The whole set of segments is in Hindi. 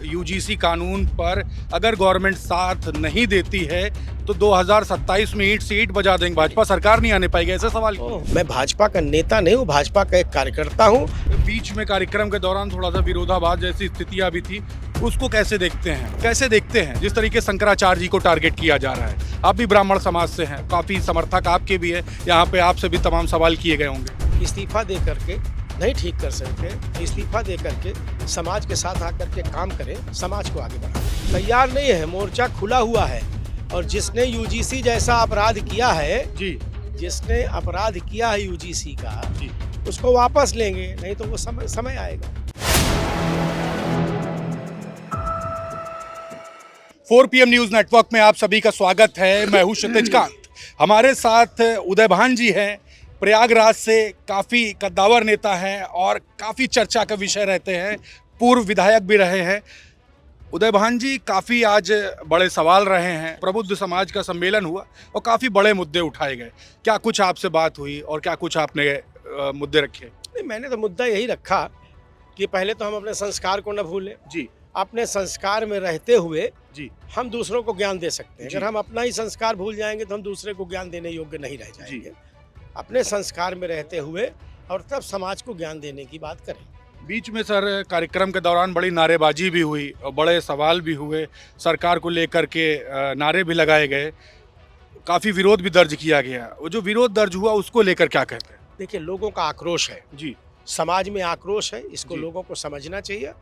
यूजीसी कानून पर अगर गवर्नमेंट साथ नहीं देती है तो 2027 में ईंट से ईंट बजा देंगे, भाजपा सरकार नहीं आने पाएगी, ऐसा सवाल किया। मैं भाजपा का नेता नहीं हूँ, भाजपा का एक कार्यकर्ता हूँ। बीच में कार्यक्रम के दौरान थोड़ा सा विरोधाभास जैसी स्थितियां भी थी, उसको कैसे देखते हैं जिस तरीके शंकराचार्य जी को टारगेट किया जा रहा है। आप भी ब्राह्मण समाज से हैं, काफी समर्थक आपके भी है, यहाँ पे आपसे भी तमाम सवाल किए गए होंगे। इस्तीफा दे करके नहीं ठीक कर सकते, इस्तीफा दे करके समाज के साथ आकर के काम करें, समाज को आगे बढ़ाएं। तैयार नहीं है, मोर्चा खुला हुआ है। और जिसने यूजीसी जैसा अपराध किया है जी, जिसने अपराध किया है यूजीसी का जी, उसको वापस लेंगे, नहीं तो वो समय आएगा। 4 PM न्यूज नेटवर्क में आप सभी का स्वागत है। मैं हूं क्षितिज कांत। हमारे साथ उदय भान जी हैं, प्रयागराज से काफ़ी कद्दावर नेता हैं और काफ़ी चर्चा का विषय रहते हैं, पूर्व विधायक भी रहे हैं। उदय भान जी, काफ़ी आज बड़े सवाल रहे हैं, प्रबुद्ध समाज का सम्मेलन हुआ और काफ़ी बड़े मुद्दे उठाए गए। क्या कुछ आपसे बात हुई और क्या कुछ आपने मुद्दे रखे? नहीं, मैंने तो मुद्दा यही रखा कि पहले तो हम अपने संस्कार को न भूलें। जी, अपने संस्कार में रहते हुए जी, हम दूसरों को ज्ञान दे सकते हैं। जी। अगर हम अपना ही संस्कार भूल जाएंगे तो हम दूसरे को ज्ञान देने योग्य नहीं रह जाएंगे। अपने संस्कार में रहते हुए और तब समाज को ज्ञान देने की बात करें। बीच में सर कार्यक्रम के दौरान बड़ी नारेबाजी भी हुई और बड़े सवाल भी हुए, सरकार को लेकर के नारे भी लगाए गए, काफ़ी विरोध भी दर्ज किया गया। वो जो विरोध दर्ज हुआ उसको लेकर क्या कहते हैं? देखिए, लोगों का आक्रोश है, जी, समाज में आक्रोश है, इसको जी। लोगों को समझना चाहिए।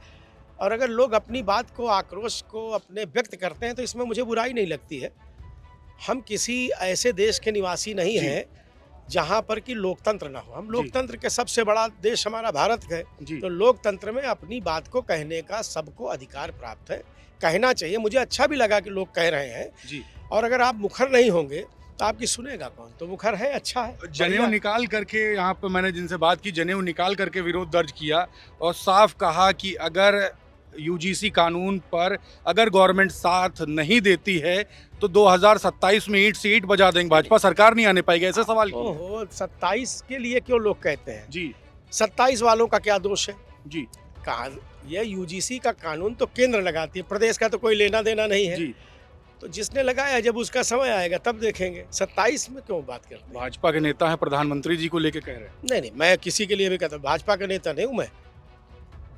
और अगर लोग अपनी बात को, आक्रोश को अपने व्यक्त करते हैं तो इसमें मुझे बुराई नहीं लगती है। हम किसी ऐसे देश के निवासी नहीं जी। हैं जहाँ पर कि लोकतंत्र ना हो। हम लोकतंत्र के सबसे बड़ा देश हमारा भारत है। जी, तो लोकतंत्र में अपनी बात को कहने का सबको अधिकार प्राप्त है, कहना चाहिए। मुझे अच्छा भी लगा कि लोग कह रहे हैं। जी। और अगर आप मुखर नहीं होंगे तो आपकी सुनेगा कौन? तो मुखर है, अच्छा है। जनेऊ निकाल करके, यहाँ पे मैंने जिनसे बात की, जनेऊ निकाल करके विरोध दर्ज किया और साफ कहा कि अगर यूजीसी कानून पर अगर गवर्नमेंट साथ नहीं देती है तो 2027 में ईंट से ईंट बजा देंगे, भाजपा सरकार नहीं आने पाएगी, ऐसा सवाल किया। ओहो, 27 के लिए क्यों लोग कहते हैं? जी, 27 वालों का क्या दोष है? जी, ये यूजीसी का कानून तो केंद्र लगाती है, प्रदेश का तो कोई लेना देना नहीं है। जी। तो जिसने लगाया, जब उसका समय आएगा तब देखेंगे। 27 में क्यों बात करते हैं? भाजपा के नेता हैं, प्रधानमंत्री जी को लेके कह रहे हैं। नहीं, मैं किसी के लिए भी कहता हूँ, भाजपा का नेता नहीं हूँ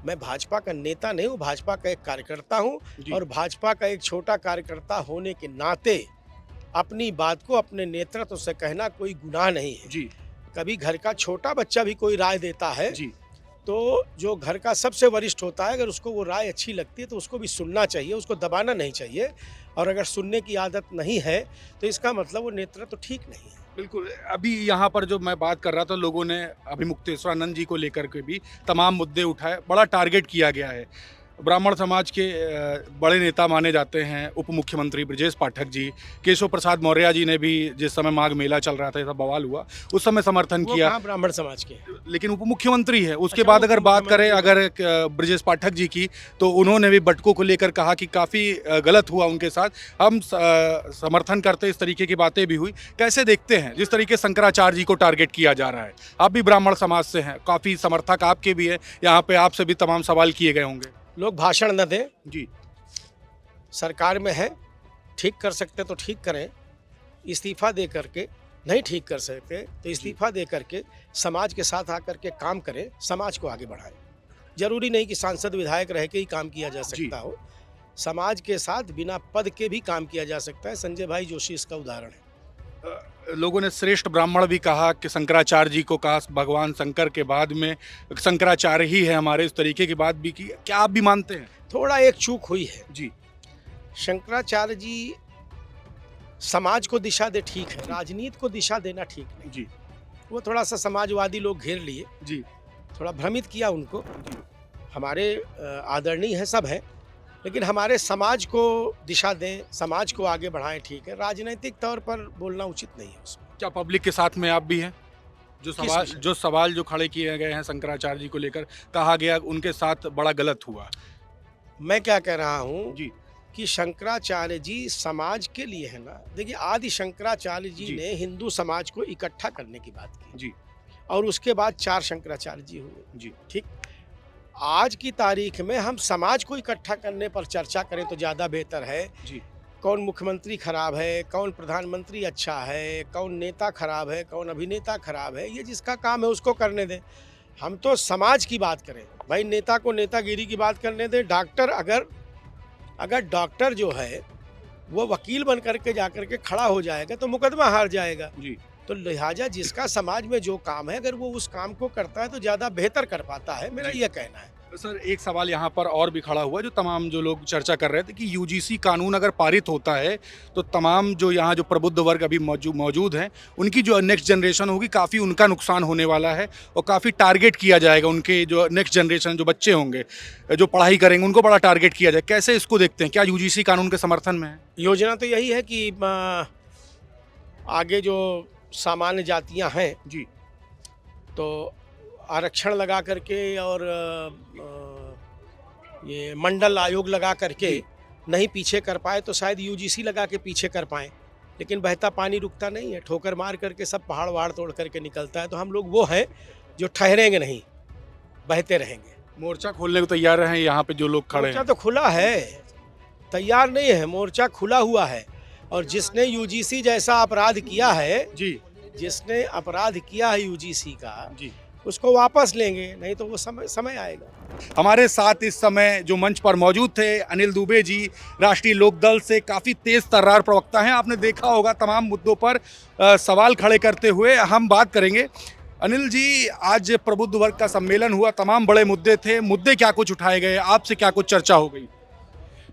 मैं भाजपा का नेता नहीं हूँ, भाजपा का एक कार्यकर्ता हूँ। जी। और भाजपा का एक छोटा कार्यकर्ता होने के नाते अपनी बात को अपने नेतृत्व से कहना कोई गुनाह नहीं है। जी, कभी घर का छोटा बच्चा भी कोई राय देता है जी, तो जो घर का सबसे वरिष्ठ होता है, अगर उसको वो राय अच्छी लगती है तो उसको भी सुनना चाहिए, उसको दबाना नहीं चाहिए। और अगर सुनने की आदत नहीं है तो इसका मतलब वो नेतृत्व तो ठीक नहीं है। बिल्कुल। अभी यहाँ पर जो मैं बात कर रहा था, लोगों ने अभी मुक्तेश्वरानंद जी को लेकर के भी तमाम मुद्दे उठाए, बड़ा टारगेट किया गया है। ब्राह्मण समाज के बड़े नेता माने जाते हैं उप मुख्यमंत्री ब्रजेश पाठक जी, केशव प्रसाद मौर्य जी ने भी, जिस समय माघ मेला चल रहा था, ऐसा बवाल हुआ, उस समय समर्थन वो किया, कहाँ ब्राह्मण समाज के? लेकिन उप मुख्यमंत्री है। उसके अच्छा, बाद अगर बात करें उपमुख्यमंत्री। अगर ब्रजेश पाठक जी की, तो उन्होंने भी बटकों को लेकर कहा कि काफ़ी गलत हुआ उनके साथ, हम समर्थन करते, इस तरीके की बातें भी हुई। कैसे देखते हैं जिस तरीके शंकराचार्य जी को टारगेट किया जा रहा है? आप भी ब्राह्मण समाज से हैं, काफ़ी समर्थक आपके भी है, यहाँ पे आपसे भी तमाम सवाल किए गए होंगे। लोग भाषण न दें, जी, सरकार में है, ठीक कर सकते तो ठीक करें, इस्तीफा दे करके नहीं ठीक कर सकते तो इस्तीफा दे करके समाज के साथ आकर के काम करें, समाज को आगे बढ़ाएं। जरूरी नहीं कि सांसद विधायक रह के ही काम किया जा सकता हो, समाज के साथ बिना पद के भी काम किया जा सकता है। संजय भाई जोशी इसका उदाहरण है। लोगों ने श्रेष्ठ ब्राह्मण भी कहा कि शंकराचार्य जी को, कहा भगवान शंकर के बाद में शंकराचार्य ही है हमारे, इस तरीके की बात भी की। क्या आप भी मानते हैं? थोड़ा एक चूक हुई है। जी, शंकराचार्य जी समाज को दिशा दे, ठीक है, राजनीति को दिशा देना ठीक नहीं। जी, वो थोड़ा सा समाजवादी लोग घेर लिए, जी, थोड़ा भ्रमित किया उनको। हमारे आदरणीय है, सब है, लेकिन हमारे समाज को दिशा दें, समाज को आगे बढ़ाएं, ठीक है। राजनीतिक तौर पर बोलना उचित नहीं है उसमें। क्या पब्लिक के साथ में आप भी हैं? विषय? जो सवाल जो खड़े किए गए हैं शंकराचार्य जी को लेकर, कहा गया उनके साथ बड़ा गलत हुआ। मैं क्या कह रहा हूँ जी, कि शंकराचार्य जी समाज के लिए है ना। देखिए, आदि शंकराचार्य जी जी। ने हिंदू समाज को इकट्ठा करने की बात की, जी, और उसके बाद 4 शंकराचार्य जी हुए। जी, ठीक। आज की तारीख में हम समाज को इकट्ठा करने पर चर्चा करें तो ज़्यादा बेहतर है। जी। कौन मुख्यमंत्री खराब है, कौन प्रधानमंत्री अच्छा है, कौन नेता खराब है, कौन अभिनेता खराब है, ये जिसका काम है उसको करने दें। हम तो समाज की बात करें। भाई नेता को नेतागिरी की बात करने दें। डॉक्टर अगर अगर डॉक्टर जो है वो वकील बन करके जाकर के खड़ा हो जाएगा तो मुकदमा हार जाएगा। जी। तो लिहाजा जिसका समाज में जो काम है अगर वो उस काम को करता है तो ज़्यादा बेहतर कर पाता है, मेरा जी। ये कहना है। तो सर एक सवाल यहाँ पर और भी खड़ा हुआ जो तमाम जो लोग चर्चा कर रहे थे कि यूजीसी कानून अगर पारित होता है तो तमाम जो यहाँ जो प्रबुद्ध वर्ग अभी मौजूद हैं उनकी जो नेक्स्ट जनरेशन होगी काफ़ी उनका नुकसान होने वाला है और काफ़ी टारगेट किया जाएगा। उनके जो नेक्स्ट जनरेशन जो बच्चे होंगे जो पढ़ाई करेंगे उनको बड़ा टारगेट किया जाए। कैसे इसको देखते हैं, क्या यूजीसी कानून के समर्थन में है? योजना तो यही है कि आगे जो सामान्य जातियां हैं जी। तो आरक्षण लगा करके और ये मंडल आयोग लगा करके नहीं पीछे कर पाए तो शायद यूजीसी लगा के पीछे कर पाएँ। लेकिन बहता पानी रुकता नहीं है, ठोकर मार करके सब पहाड़ वहाड़ तोड़ करके निकलता है। तो हम लोग वो हैं जो ठहरेंगे नहीं, बहते रहेंगे। मोर्चा खोलने को तैयार हैं यहाँ पे जो लोग खड़े मोर्चा हैं? तो खुला है, तैयार नहीं है, मोर्चा खुला हुआ है। और जिसने यूजीसी जैसा अपराध किया है, जी। जिसने अपराध किया है यूजीसी का, जी। उसको वापस लेंगे, नहीं तो वो समय आएगा। हमारे साथ इस समय जो मंच पर मौजूद थे अनिल दुबे जी, राष्ट्रीय लोकदल से काफ़ी तेज तर्रार प्रवक्ता हैं। आपने देखा होगा तमाम मुद्दों पर सवाल खड़े करते हुए हम बात करेंगे। अनिल जी, आज प्रबुद्ध वर्ग का सम्मेलन हुआ, तमाम बड़े मुद्दे थे, मुद्दे क्या कुछ उठाए गए, आपसे क्या कुछ चर्चा हो गई?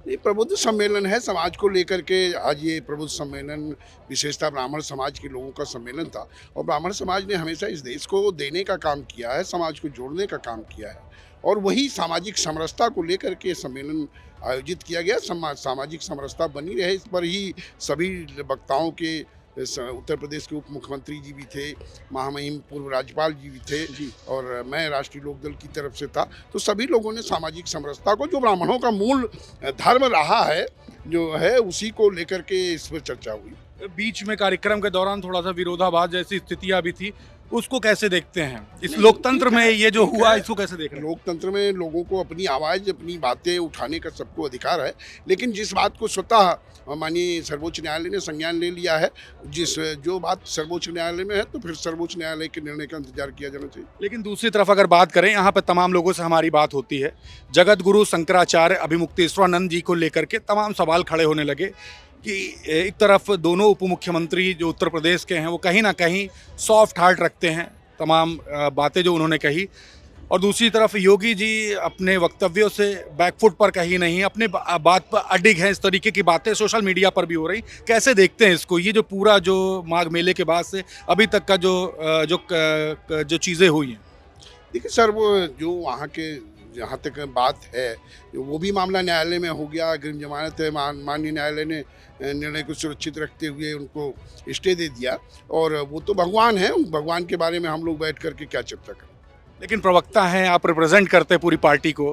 ये प्रबुद्ध सम्मेलन है समाज को लेकर के। आज ये प्रबुद्ध सम्मेलन विशेषतः ब्राह्मण समाज के लोगों का सम्मेलन था और ब्राह्मण समाज ने हमेशा इस देश को देने का काम किया है, समाज को जोड़ने का काम किया है और वही सामाजिक समरसता को लेकर के सम्मेलन आयोजित किया गया। सामाजिक समरसता बनी रहे, इस पर ही सभी वक्ताओं के उत्तर प्रदेश के उप मुख्यमंत्री जी भी थे, महामहिम पूर्व राज्यपाल जी भी थे जी। और मैं राष्ट्रीय लोकदल की तरफ से था। तो सभी लोगों ने सामाजिक समरसता को, जो ब्राह्मणों का मूल धर्म रहा है, जो है उसी को लेकर के इस पर चर्चा हुई। बीच में कार्यक्रम के दौरान थोड़ा सा विरोधाभास जैसी स्थितियां भी थी, उसको कैसे देखते हैं? इस लोकतंत्र में ये जो हुआ इसको कैसे देख रहे हैं? लोकतंत्र में लोगों को अपनी आवाज़, अपनी बातें उठाने का सबको अधिकार है, लेकिन जिस बात को स्वतः माननीय सर्वोच्च न्यायालय ने संज्ञान ले लिया है, जो बात सर्वोच्च न्यायालय में है तो फिर सर्वोच्च न्यायालय के निर्णय का इंतजार किया जाना चाहिए। लेकिन दूसरी तरफ अगर बात करें, यहाँ पर तमाम लोगों से हमारी बात होती है, जगत गुरु शंकराचार्य अभिमुक्तेश्वरानंद जी को लेकर के तमाम सवाल खड़े होने लगे कि एक तरफ दोनों उप मुख्यमंत्री जो उत्तर प्रदेश के हैं वो कहीं ना कहीं सॉफ्ट हार्ट रखते हैं, तमाम बातें जो उन्होंने कही, और दूसरी तरफ योगी जी अपने वक्तव्यों से बैकफुट पर कहीं नहीं, अपने बात पर अडिग हैं। इस तरीके की बातें सोशल मीडिया पर भी हो रही, कैसे देखते हैं इसको? ये जो पूरा जो माघ मेले के बाद से अभी तक का जो चीज़ें हुई हैं। देखिए सर, वो जो वहाँ के जहाँ तक बात है वो भी मामला न्यायालय में हो गया, अग्रिम जमानत है, माननीय न्यायालय ने निर्णय को सुरक्षित रखते हुए उनको स्टे दे दिया और वो तो भगवान है, उन भगवान के बारे में हम लोग बैठ करके क्या चर्चा करें। लेकिन प्रवक्ता हैं, आप रिप्रेजेंट करते हैं पूरी पार्टी को,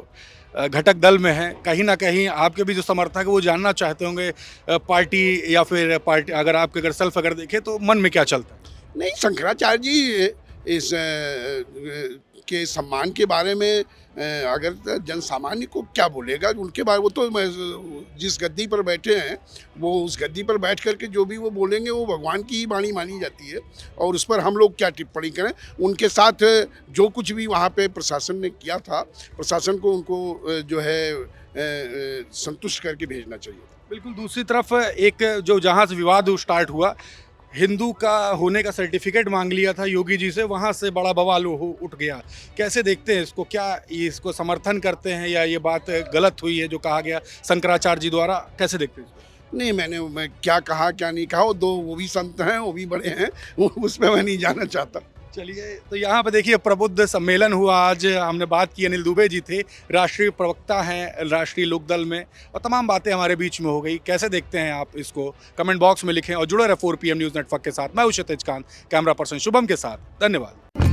घटक दल में हैं, कहीं ना कहीं आपके भी जो समर्थक है वो जानना चाहते होंगे पार्टी या फिर पार्टी अगर आपके अगर सेल्फ अगर देखें तो मन में क्या चलता है? नहीं, शंकराचार्य जी इस के सम्मान के बारे में अगर जन सामान्य को क्या बोलेगा, उनके बारे, वो तो जिस गद्दी पर बैठे हैं वो उस गद्दी पर बैठ करके जो भी वो बोलेंगे वो भगवान की ही वाणी मानी जाती है और उस पर हम लोग क्या टिप्पणी करें। उनके साथ जो कुछ भी वहाँ पे प्रशासन ने किया था, प्रशासन को उनको जो है संतुष्ट करके भेजना चाहिए। बिल्कुल। दूसरी तरफ एक जो जहाँ से विवाद स्टार्ट हुआ, हिंदू का होने का सर्टिफिकेट मांग लिया था योगी जी से, वहाँ से बड़ा बवाल उठ गया। कैसे देखते हैं इसको? क्या इसको समर्थन करते हैं या ये बात गलत हुई है जो कहा गया शंकराचार्य जी द्वारा? कैसे देखते हैं इसको? नहीं, मैं क्या कहा क्या नहीं कहा, वो भी संत हैं, वो भी बड़े हैं, उसमें मैं नहीं जाना चाहता। चलिए, तो यहाँ पे देखिए प्रबुद्ध सम्मेलन हुआ। आज हमने बात की, अनिल दुबे जी थे, राष्ट्रीय प्रवक्ता हैं राष्ट्रीय लोकदल में, और तमाम बातें हमारे बीच में हो गई। कैसे देखते हैं आप इसको? कमेंट बॉक्स में लिखें और जुड़े रहे 4 PM न्यूज़ नेटवर्क के साथ। मैं हूं क्षितिज कांत, कैमरा पर्सन शुभम के साथ। धन्यवाद।